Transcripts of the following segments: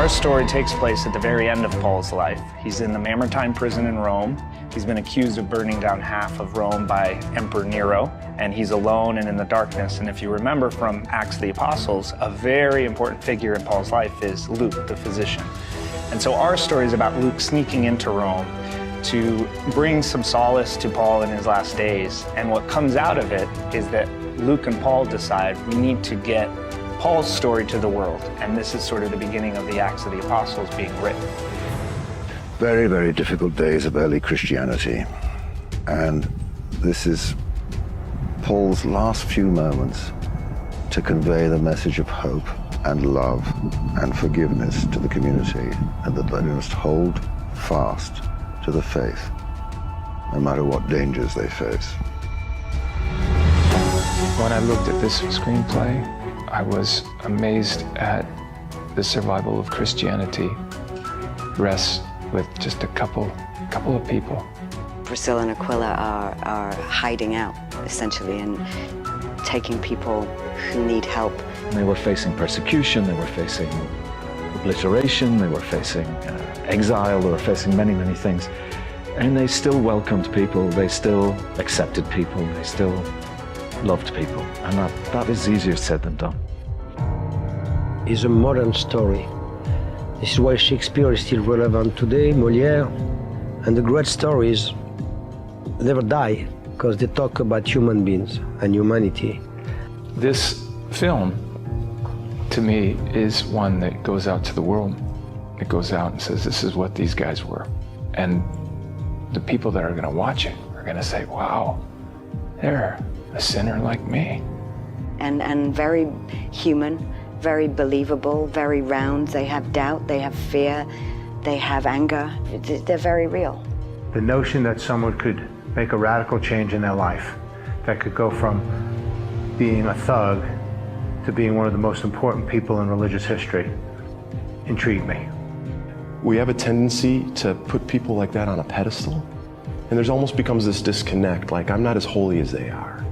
Our story takes place at the very end of Paul's life. He's in the Mamertine prison in Rome. He's been accused of burning down half of Rome by Emperor Nero, and he's alone and in the darkness. And if you remember from Acts of the Apostles, a very important figure in Paul's life is Luke, the physician. And so our story is about Luke sneaking into Rome to bring some solace to Paul in his last days. And what comes out of it is that Luke and Paul decide we need to get Paul's story to the world. And this is sort of the beginning of the Acts of the Apostles being written. Very, very difficult days of early Christianity. And this is Paul's last few moments to convey the message of hope and love and forgiveness to the community, and that they must hold fast to the faith, no matter what dangers they face. When I looked at this screenplay, I was amazed at the survival of Christianity rests with just a couple of people. Priscilla and Aquila are hiding out, essentially, and taking people who need help. They were facing persecution, they were facing obliteration, they were facing exile, they were facing many, many things. And they still welcomed people, they still accepted people, they still loved people. And that is easier said than done. It's a modern story. This is why Shakespeare is still relevant today, Molière, and the great stories never die because they talk about human beings and humanity. This film, to me, is one that goes out to the world. It goes out and says, this is what these guys were. And the people that are going to watch it are going to say, wow, they're a sinner like me. And very human, very believable, very round. They have doubt, they have fear, they have anger. They're very real. The notion that someone could make a radical change in their life, that could go from being a thug to being one of the most important people in religious history, intrigued me. We have a tendency to put people like that on a pedestal, and there's almost becomes this disconnect, like I'm not as holy as they are.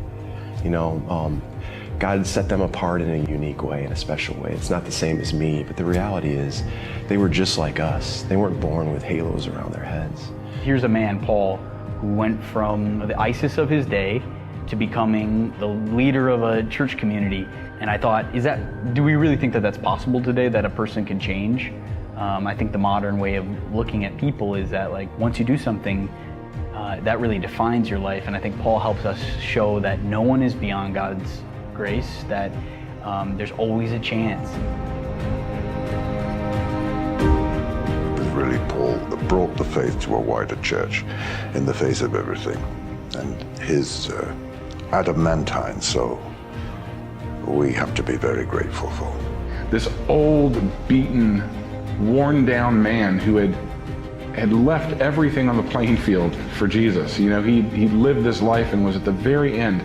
You know, God set them apart in a unique way, in a special way. It's not the same as me, but the reality is they were just like us. They weren't born with halos around their heads. Here's a man, Paul, who went from the ISIS of his day to becoming the leader of a church community. And I thought, do we really think that that's possible today, that a person can change? I think the modern way of looking at people is that, like, once you do something, that really defines your life. And I think Paul helps us show that no one is beyond God's grace, that there's always a chance. It was really Paul that brought the faith to a wider church in the face of everything. And his adamantine soul, we have to be very grateful for. This old, beaten, worn down man who had left everything on the playing field for Jesus. You know, he lived this life and was at the very end.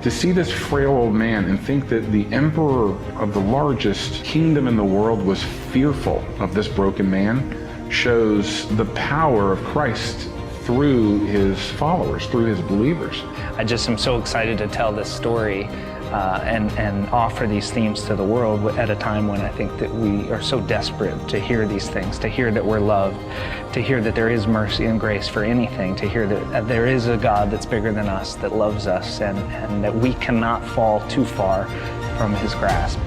To see this frail old man and think that the emperor of the largest kingdom in the world was fearful of this broken man shows the power of Christ through his followers, through his believers. I just am so excited to tell this story and offer these themes to the world at a time when I think that we are so desperate to hear these things, to hear that we're loved, to hear that there is mercy and grace for anything, to hear that there is a God that's bigger than us, that loves us, and that we cannot fall too far from his grasp.